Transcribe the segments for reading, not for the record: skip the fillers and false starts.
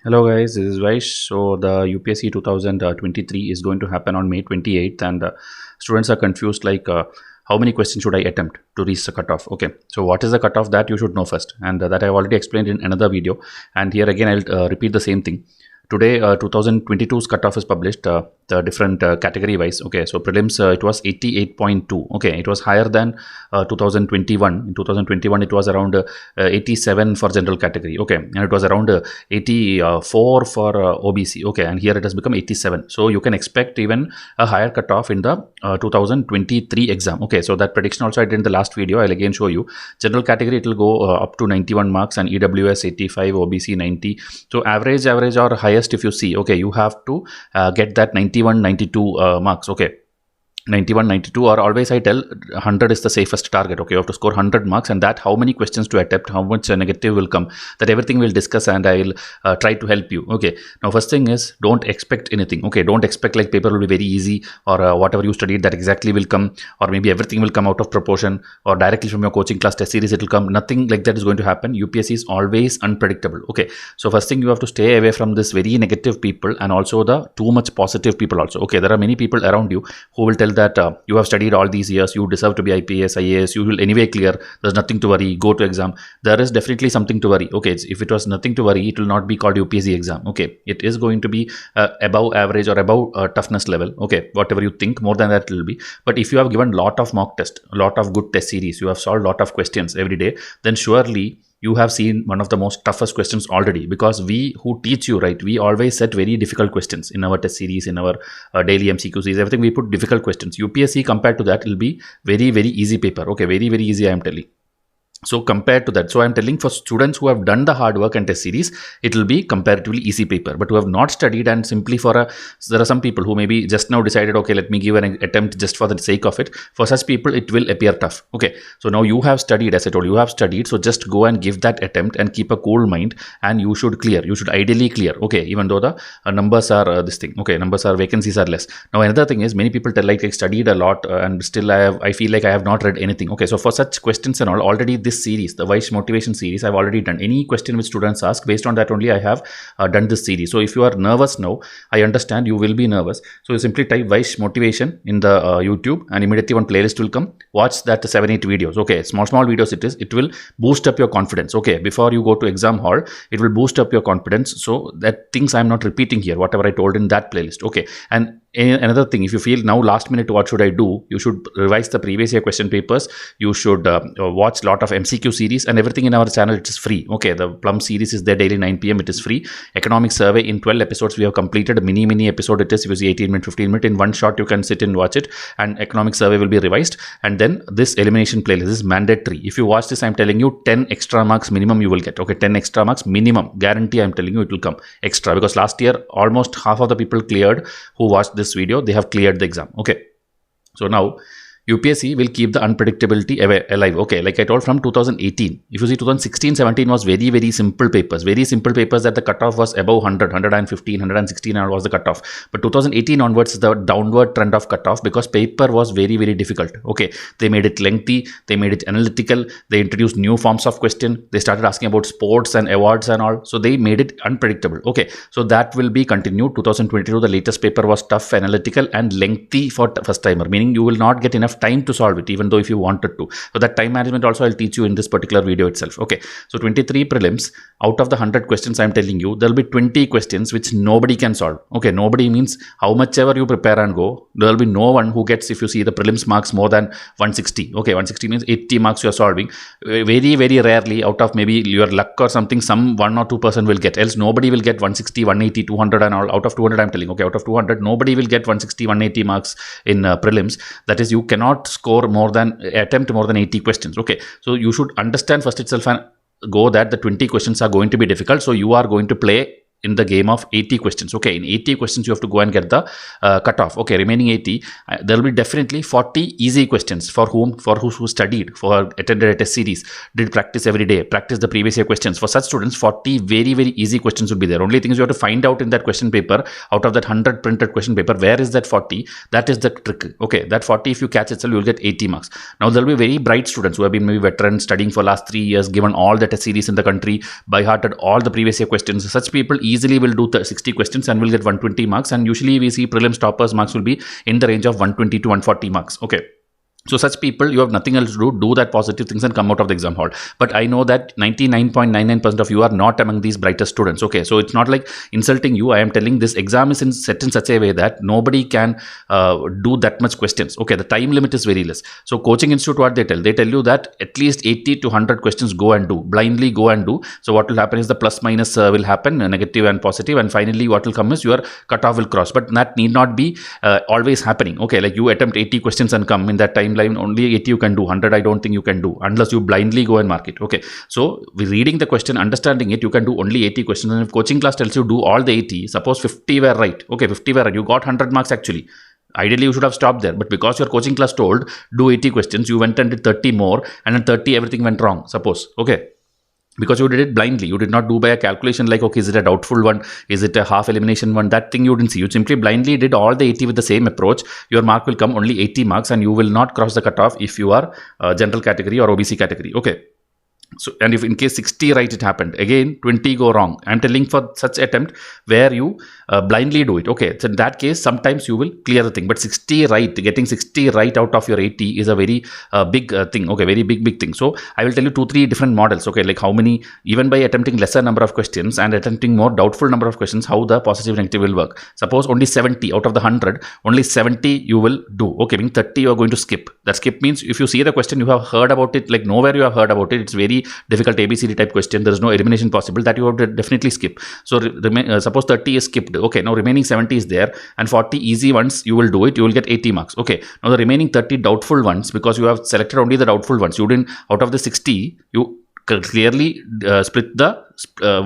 Hello guys, this is Vysh. So the UPSC 2023 is going to happen on May 28th, and students are confused like how many questions should I attempt to reach the cutoff? Okay, so what is the cutoff, that you should know first, and that I've already explained in another video, and here again I'll repeat the same thing. Today 2022's cutoff is published, the different category wise. Okay, so prelims it was 88.2. okay, it was higher than 2021. In 2021 it was around 87 for general category. Okay, and it was around 84 for OBC. Okay, and here it has become 87, so you can expect even a higher cutoff in the 2023 exam. Okay, so that prediction also I did in the last video. I'll again show you. General category it will go up to 91 marks, and EWS 85, OBC 90. So average or highest, if you see, okay, you have to get that 91 92 marks. Okay, 91 92, or always I tell 100 is the safest target. Okay, you have to score 100 marks, and that how many questions to attempt, how much negative will come, that everything we'll discuss, and I will try to help you. Okay, now first thing is, don't expect anything. Okay, don't expect like paper will be very easy, or whatever you studied that exactly will come, or maybe everything will come out of proportion, or directly from your coaching class test series it will come. Nothing like that is going to happen. UPSC is always unpredictable. Okay, so first thing, you have to stay away from this very negative people, and also the too much positive people also. Okay, there are many people around you who will tell that you have studied all these years, you deserve to be IPS, IAS, you will anyway clear, there's nothing to worry, go to exam. There is definitely something to worry. Okay, if it was nothing to worry, it will not be called UPSC exam. Okay, it is going to be above average or above toughness level. Okay, whatever you think, more than that it will be. But if you have given lot of mock test, a lot of good test series, you have solved lot of questions every day, then surely you have seen one of the most toughest questions already, because we who teach you, right, we always set very difficult questions in our test series, in our daily MCQ series, everything we put difficult questions. UPSC compared to that will be very easy paper. Okay, very easy, I am telling. So compared to that, so I'm telling, for students who have done the hard work and test series, it will be comparatively easy paper. But who have not studied, and simply there are some people who maybe just now decided, okay, let me give an attempt just for the sake of it. For such people, it will appear tough. Okay, so now you have studied, as I told you, have studied. So just go and give that attempt and keep a cool mind, and you should clear. You should ideally clear. Okay, even though the numbers are this thing. Okay, numbers are, vacancies are less. Now another thing is, many people tell like I studied a lot and still I feel like I have not read anything. Okay, so for such questions and all, already this series, the Vysh motivation series, I've already done. Any question which students ask, based on that only I have done this series. So if you are nervous now, I understand you will be nervous. So you simply type Vysh motivation in the YouTube, and immediately one playlist will come. Watch that 7-8 videos. Okay, small videos it is. It will boost up your confidence. Okay, before you go to exam hall, it will boost up your confidence. So that things I'm not repeating here, whatever I told in that playlist. Okay, and another thing, if you feel now last minute what should I do, you should revise the previous year question papers. You should watch lot of MCQ series, and everything in our channel, it is free. Okay, the Plum series is there daily 9 PM, it is free. Economic survey in 12 episodes we have completed. Mini episode it is. If you see 18 minute, 15 minute, in one shot you can sit and watch it, and economic survey will be revised. And then this elimination playlist is mandatory. If you watch this, I'm telling you 10 extra marks minimum you will get. Okay, 10 extra marks minimum, guarantee. I'm telling you it will come extra, because last year almost half of the people cleared who watched this video, they have cleared the exam. Okay, so now UPSC will keep the unpredictability alive. Okay, like I told, from 2018, if you see 2016-17 was very simple papers, that the cutoff was above 100, 115, 116 was the cutoff. But 2018 onwards is the downward trend of cutoff, because paper was very difficult. Okay, they made it lengthy, they made it analytical, they introduced new forms of question, they started asking about sports and awards and all, so they made it unpredictable. Okay, so that will be continued. 2022, the latest paper was tough, analytical and lengthy for first timer, meaning you will not get enough time to solve it, even though if you wanted to. So that time management also I'll teach you in this particular video itself. Okay, so 23 prelims, out of the 100 questions I'm telling you, there'll be 20 questions which nobody can solve. Okay, nobody means how much ever you prepare and go, there'll be no one who gets, if you see the prelims marks, more than 160. Okay, 160 means 80 marks you are solving. Very rarely, out of maybe your luck or something, some 1 or 2% will get, else nobody will get 160, 180, 200 and all. Out of 200 I'm telling. Okay, out of 200 nobody will get 160, 180 marks in prelims. That is, you cannot attempt more than 80 questions. Okay, so you should understand first itself and go that the 20 questions are going to be difficult. So you are going to play in the game of 80 questions. Okay, in 80 questions you have to go and get the cutoff. Okay, remaining 80, there will be definitely 40 easy questions for who studied, for attended a test series, did practice every day, practice the previous year questions. For such students, 40 very easy questions will be there. Only things you have to find out in that question paper, out of that 100 printed question paper, where is that 40? That is the trick. Okay, that 40 if you catch itself, you will get 80 marks. Now there will be very bright students who have been maybe veterans, studying for last 3 years, given all the test series in the country, by hearted all the previous year questions. Such people easily will do 60 questions and will get 120 marks. And usually we see prelims toppers marks will be in the range of 120 to 140 marks. Okay. So such people, you have nothing else to do that positive things and come out of the exam hall. But I know that 99.99% of you are not among these brightest students. Okay, so it's not like insulting you. I am telling this exam is set in such a way that nobody can do that much questions. Okay, the time limit is very less. So coaching institute, what they tell you that at least 80 to 100 questions go and do, blindly go and do. So what will happen is the plus minus will happen, negative and positive, and finally what will come is your cutoff will cross. But that need not be always happening. Okay, like you attempt 80 questions and come in that time line only 80 you can do, 100 I don't think you can do unless you blindly go and mark it. Okay, so reading the question, understanding it, you can do only 80 questions. And if coaching class tells you do all the 80, suppose 50 were right, okay, 50 were right, you got 100 marks actually. Ideally you should have stopped there, but because your coaching class told do 80 questions, you went and did 30 more, and then 30 everything went wrong, suppose. Okay, because you did it blindly. You did not do by a calculation like, okay, is it a doubtful one? Is it a half elimination one? That thing you didn't see. You simply blindly did all the 80 with the same approach. Your mark will come only 80 marks and you will not cross the cutoff if you are general category or OBC category. Okay. So, and if in case 60 right it happened, again 20 go wrong. I'm telling for such attempt where you blindly do it. Okay, so in that case sometimes you will clear the thing, but 60 right, getting 60 right out of your 80 is a very big thing. Okay, very big thing. So I will tell you 2-3 different models. Okay, like how many, even by attempting lesser number of questions and attempting more doubtful number of questions, how the positive negative will work. Suppose only 70 out of the 100, only 70 you will do. Okay, meaning 30 you are going to skip. That skip means if you see the question, you have heard about it, like nowhere you have heard about it. It's very difficult ABCD type question. There is no elimination possible, that you have to definitely skip. So suppose 30 is skipped. Okay, now remaining 70 is there, and 40 easy ones you will do it. You will get 80 marks. Okay, now the remaining 30 doubtful ones, because you have selected only the doubtful ones. You didn't, out of the 60, you clearly split the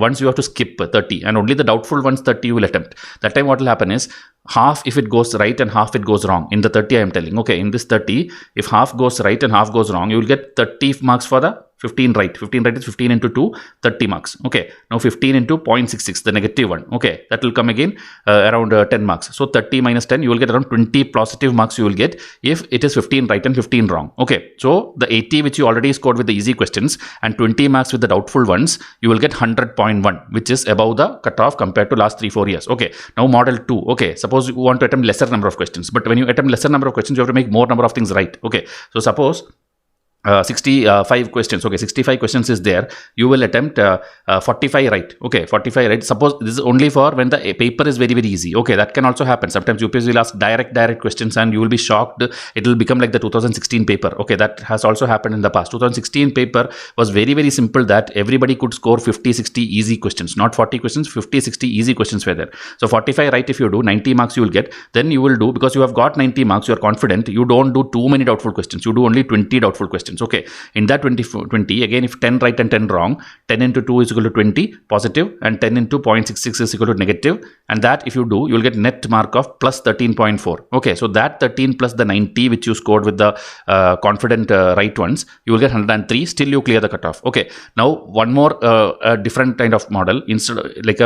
ones you have to skip 30, and only the doubtful ones 30 you will attempt. That time what will happen is half if it goes right and half it goes wrong. In the 30 I am telling, okay, in this 30, if half goes right and half goes wrong, you will get 30 marks for the 15 right. 15 right is 15 into 2, 30 marks. Okay, now 15 into 0.66, the negative one. Okay, that will come again around 10 marks. So 30 minus 10, you will get around 20 positive marks you will get if it is 15 right and 15 wrong. Okay, so the 80 which you already scored with the easy questions and 20 marks with the doubtful ones, you will get 100.1, which is above the cutoff compared to last 3-4 years. Okay, now model 2. Okay, suppose you want to attempt lesser number of questions, but when you attempt lesser number of questions, you have to make more number of things right. Okay, so suppose 65 questions. Okay, 65 questions is there. You will attempt 45 right. Okay, 45 right. Suppose this is only for when the paper is very easy. Okay, that can also happen. Sometimes UPSC will ask direct questions and you will be shocked. It will become like the 2016 paper. Okay, that has also happened in the past. 2016 paper was very simple, that everybody could score 50-60 easy questions, not 40 questions, 50-60 easy questions were there. So 45 right if you do, 90 marks you will get. Then you will do, because you have got 90 marks, you are confident, you don't do too many doubtful questions. You do only 20 doubtful questions. Okay, in that 20 again, if 10 right and 10 wrong, 10 into 2 is equal to 20 positive, and 10 into 0.66 is equal to negative, and that if you do, you will get net mark of plus 13.4. okay, so that 13 plus the 90 which you scored with the confident right ones, you will get 103. Still you clear the cutoff. Okay, now one more different kind of model, instead like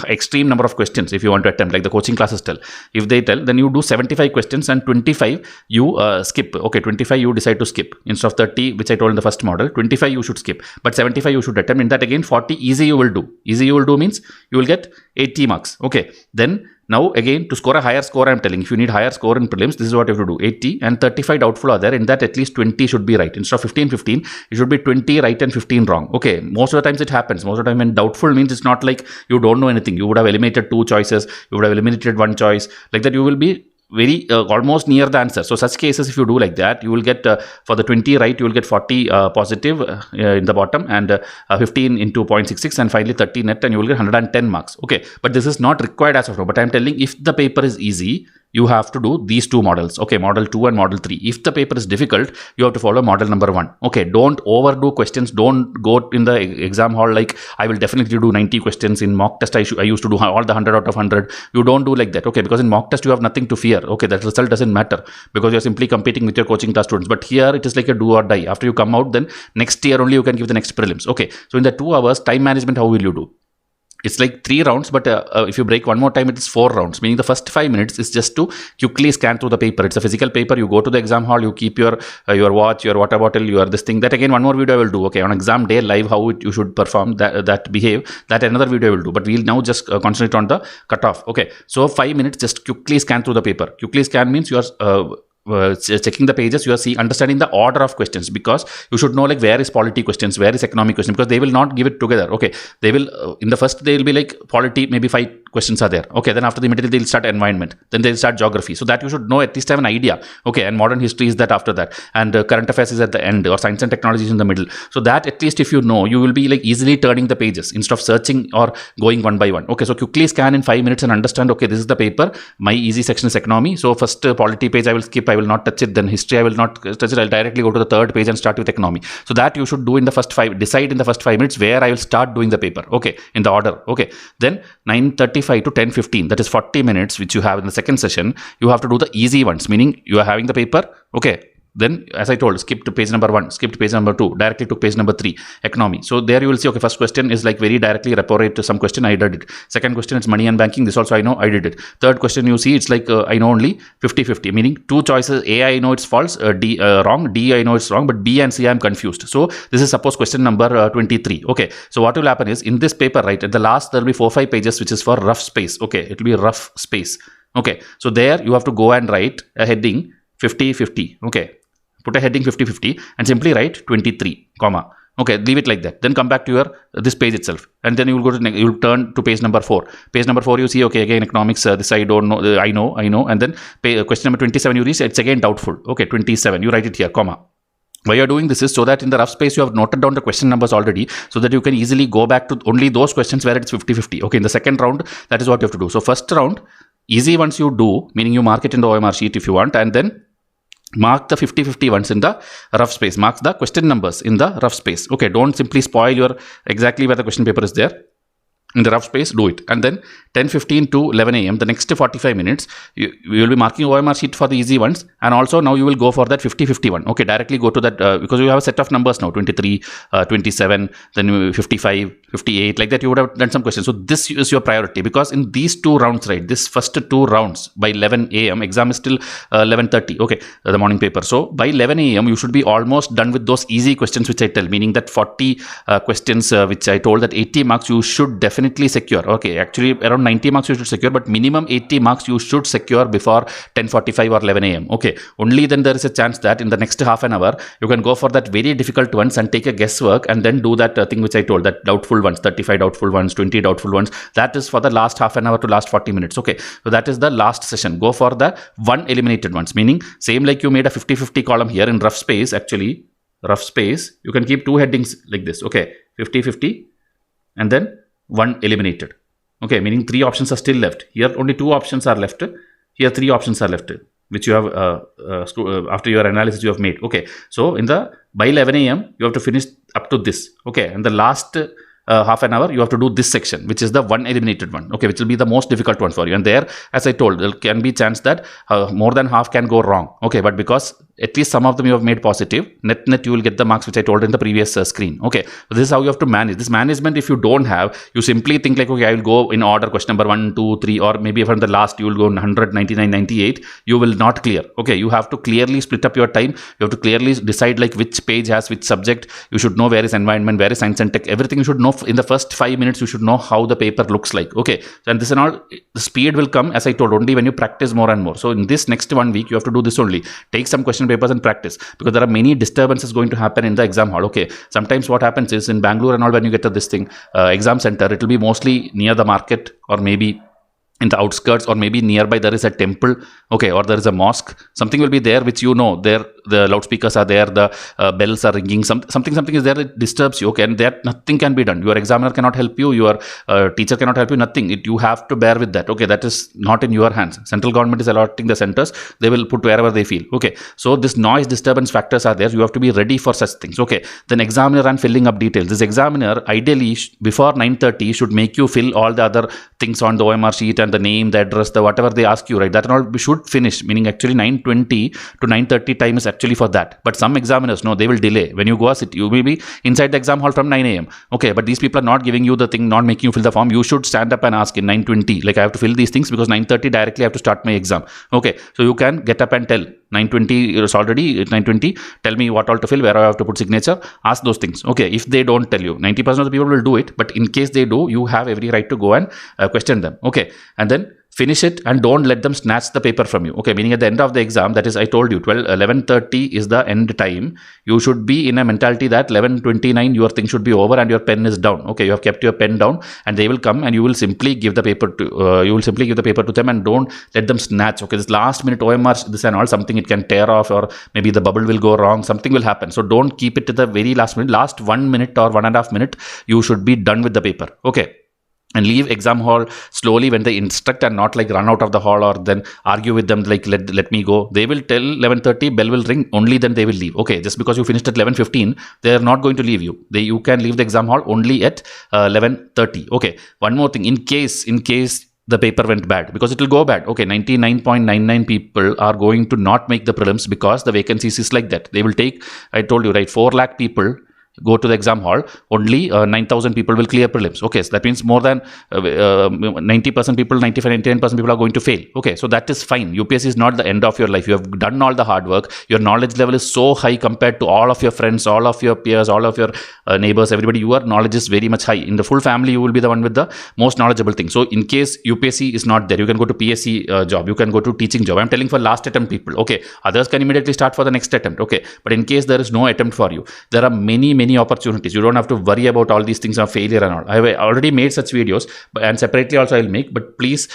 extreme number of questions if you want to attempt, like the coaching classes tell. If they tell, then you do 75 questions and 25 you skip. Okay, 25 you decide to skip instead of 30 which I told in the first model. 25 you should skip, but 75 you should attempt. In that again 40 easy you will do. Easy you will do means you will get 80 marks. Okay, then now again, to score a higher score, I am telling, if you need higher score in prelims, this is what you have to do. 80 and 35 doubtful are there. In that at least 20 should be right. Instead of 15, it should be 20 right and 15 wrong. Okay, most of the times it happens. Most of the time when doubtful means it's not like you don't know anything. You would have eliminated 2 choices. You would have eliminated 1 choice. Like that you will be very almost near the answer. So such cases, if you do like that, you will get for the 20 right, you will get 40 positive in the bottom, and 15 into 0.66, and finally 30 net, and you will get 110 marks. Okay, but this is not required as of now. But I am telling, if the paper is easy, you have to do these 2 models. Okay, model 2 and model 3. If the paper is difficult, you have to follow model number 1. Okay, don't overdo questions. Don't go in the exam hall like, I will definitely do 90 questions. In mock test, I used to do all the 100 out of 100. You don't do like that. Okay, because in mock test, you have nothing to fear. Okay, that result doesn't matter because you're simply competing with your coaching class students. But here, it is like a do or die. After you come out, then next year only you can give the next prelims. Okay, so in the 2 hours, time management, how will you do? it's like 3 rounds, but if you break one more time, it's 4 rounds, meaning the first 5 minutes is just to quickly scan through the paper. It's a physical paper. You go to the exam hall, you keep your watch, your water bottle, your this thing. That again, one more video I will do. Okay, on exam day live, how you should perform, that behave, that another video I will do. But we'll now just concentrate on the cutoff. Okay, so 5 minutes, just quickly scan through the paper. Quickly scan means you are checking the pages, you are understanding the order of questions, because you should know like where is polity questions, where is economic question, because they will not give it together. Okay, they will in the first they will be like polity, maybe 5 questions are there. Okay, then after the material they'll start environment, then they'll start geography. So that you should know, at least have an idea. Okay, and modern history is that after that, and current affairs is at the end, or science and technology is in the middle. So that at least if you know, you will be like easily turning the pages instead of searching or going one by one. Okay, so quickly scan in 5 minutes and understand, okay, this is the paper, my easy section is economy, so first polity page I will skip, I will not touch it. Then history I will not touch it, I'll directly go to the third page and start with economy. So that you should do in the first 5, decide in the first 5 minutes where I will start doing the paper. Okay, in the order. Okay, then 9:35 to 10:15, that is 40 minutes which you have in the second session, you have to do the easy ones, meaning you are having the paper. Okay, then as I told, skip to page number 1, skip to page number 2, directly to page number 3, economy. So there you will see, okay, first question is like very directly repo rate to some question, I did it. Second question, it's money and banking, this also I know, I did it. Third question, you see, it's like I know only 50-50, meaning 2 choices, A I know it's false, D wrong, D I know it's wrong, but B and C I am confused. So this is suppose question number 23. Okay, so what will happen is, in this paper, right, at the last there will be 4-5 pages which is for rough space. Okay, it will be rough space. Okay, so there you have to go and write a heading 50-50. Okay, put a heading 50-50 and simply write 23, comma. Okay, leave it like that. Then come back to your this page itself, and then you will go to you will turn to page number 4. Page number 4, you see, okay, again economics. This I don't know. I know. And then question number 27, you reach. It's again doubtful. Okay, 27. You write it here, comma. Why you are doing this is so that in the rough space you have noted down the question numbers already, so that you can easily go back to only those questions where it's 50-50. Okay, in the second round, that is what you have to do. So first round, easy ones you do, meaning you mark it in the OMR sheet if you want, and then mark the 50-50 ones in the rough space. Mark the question numbers in the rough space. Okay, don't simply spoil your exactly where the question paper is there. In the rough space, do it. And then 10:15 to 11 a.m., the next 45 minutes, you will be marking OMR sheet for the easy ones. And also now you will go for that 50-50 one. Okay, directly go to that because you have a set of numbers now, 23, 27, then 55, 58, like that you would have done some questions. So this is your priority, because in these 2 rounds, right, this first 2 rounds by 11 a.m., exam is still 11:30, okay, the morning paper. So by 11 a.m., you should be almost done with those easy questions which I tell, meaning that 40 questions which I told that 80 marks you should definitely secure. Okay, actually around 90 marks you should secure, but minimum 80 marks you should secure before 10:45 or 11 a.m. Okay, only then there is a chance that in the next half an hour you can go for that very difficult ones and take a guesswork and then do that thing which I told, that doubtful ones, 35 doubtful ones, 20 doubtful ones. That is for the last half an hour to last 40 minutes. Okay, so that is the last session. Go for the 1 eliminated ones, meaning same like you made a 50-50 column here in rough space. Actually, rough space, you can keep 2 headings like this. Okay, 50-50 and then 1 eliminated. Okay, meaning 3 options are still left. Here only 2 options are left. Here 3 options are left, which you have after your analysis you have made. Okay, so in the by 11 a.m. you have to finish up to this. Okay, and the last half an hour you have to do this section, which is the 1 eliminated one. Okay, which will be the most difficult one for you. And there, as I told, there can be chance that more than half can go wrong. Okay, but because at least some of them you have made positive, net you will get the marks which I told in the previous screen. Okay, so this is how you have to manage this management. If you don't have, you simply think like, okay, I will go in order, question number 1, 2, 3, or maybe from the last you will go 100, 99, 98. You will not clear. Okay, you have to clearly split up your time. You have to clearly decide like which page has which subject. You should know where is environment, where is science and tech. Everything you should know in the first 5 minutes. You should know how the paper looks like. Okay, and this and all, the speed will come, as I told, only when you practice more and more. So in this next 1 week you have to do this only. Take some question papers and practice, because there are many disturbances going to happen in the exam hall. Okay, sometimes what happens is in Bangalore and all, when you get to this thing exam center, it will be mostly near the market or maybe in the outskirts, or maybe nearby there is a temple, okay, or there is a mosque. Something will be there which you know, there the loudspeakers are there, the bells are ringing, something is there that disturbs you. Okay, and that nothing can be done. Your examiner cannot help you, your teacher cannot help you, nothing. You have to bear with that. Okay, that is not in your hands. Central government is allotting the centers, they will put wherever they feel. Okay, so this noise disturbance factors are there. You have to be ready for such things. Okay, then examiner and filling up details. This examiner ideally before 9:30 should make you fill all the other things on the OMR sheet and and the name, the address, the whatever they ask you, right? That and all we should finish. Meaning actually 9:20 to 9:30 time is actually for that. But some examiners, no, they will delay. When you go sit, you will be inside the exam hall from 9 a.m. Okay, but these people are not giving you the thing, not making you fill the form. You should stand up and ask in 9:20. Like, I have to fill these things because 9:30 directly I have to start my exam. Okay, so you can get up and tell 9:20 is already 9:20. Tell me what all to fill, where I have to put signature. Ask those things. Okay, if they don't tell you, 90% of the people will do it. But in case they do, you have every right to go and question them. Okay, and then finish it and don't let them snatch the paper from you. Okay, meaning at the end of the exam, that is, I told you 11:30 is the end time. You should be in a mentality that 11:29 your thing should be over and your pen is down. Okay, you have kept your pen down and they will come and you will simply give the paper to them and don't let them snatch. Okay, this last minute OMR, this and all, something it can tear off, or maybe the bubble will go wrong, something will happen. So don't keep it to the very last minute. Last 1 minute or 1.5 minutes, you should be done with the paper. Okay, and leave exam hall slowly when they instruct, and not like run out of the hall or then argue with them like let me go. They will tell 11:30, bell will ring, only then they will leave. Okay, just because you finished at 11:15, they are not going to leave you. You can leave the exam hall only at 11:30. Okay, one more thing, in case the paper went bad, because it will go bad. Okay, 99.99 people are going to not make the prelims because the vacancies is like that. They will take, I told you, right, 4 lakh people go to the exam hall, only 9,000 people will clear prelims. Okay, so that means more than 90% people, 99% people are going to fail. Okay, so that is fine. UPSC is not the end of your life. You have done all the hard work. Your knowledge level is so high compared to all of your friends, all of your peers, all of your neighbors, everybody. Your knowledge is very much high. In the full family, you will be the one with the most knowledgeable thing. So in case UPSC is not there, you can go to PSC job, you can go to teaching job. I'm telling for last attempt people. Okay, others can immediately start for the next attempt. Okay, but in case there is no attempt for you, there are many opportunities. You don't have to worry about all these things of failure and all. I have already made such videos, and separately also I'll make, but please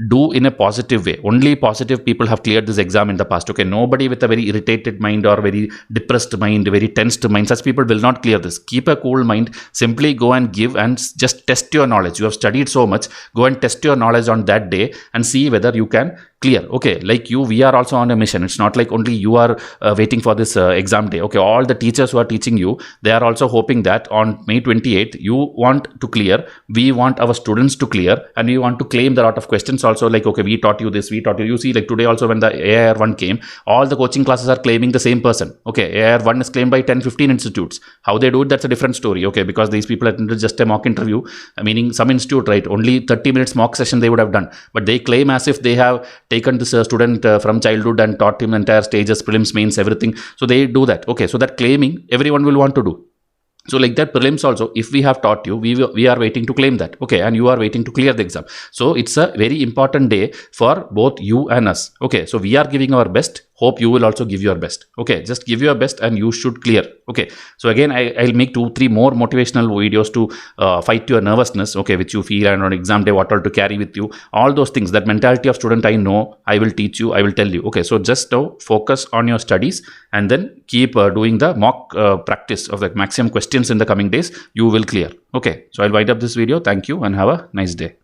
do in a positive way. Only positive people have cleared this exam in the past. Okay, nobody with a very irritated mind or very depressed mind, very tensed mind, such people will not clear this. Keep a cool mind. Simply go and give and just test your knowledge. You have studied so much, go and test your knowledge on that day and see whether you can clear. Okay, like you, we are also on a mission. It's not like only you are waiting for this exam day. Okay, all the teachers who are teaching you, they are also hoping that on May 28th you want to clear, we want our students to clear, and we want to claim the lot of questions also. Like, okay, we taught you this, we taught you see, like today also when the AIR1 came, all the coaching classes are claiming the same person. Okay, AIR1 is claimed by 10-15 institutes. How they do it, that's a different story. Okay, because these people attended just a mock interview, meaning some institute, right, only 30 minutes mock session they would have done, but they claim as if they have taken this student from childhood and taught him entire stages, prelims, mains, everything. So they do that. Okay, so that claiming everyone will want to do. So like that, prelims also, if we have taught you, we are waiting to claim that. Okay, and you are waiting to clear the exam. So it's a very important day for both you and us. Okay, so we are giving our best. Hope you will also give your best. Okay, just give your best and you should clear. Okay, so again, I'll make 2-3 more motivational videos to fight your nervousness, okay, which you feel, and on exam day, what all to carry with you. All those things, that mentality of student, I know, I will teach you, I will tell you. Okay, so just now focus on your studies and then keep doing the mock practice of the maximum questions in the coming days. You will clear. Okay, so I'll wind up this video. Thank you and have a nice day.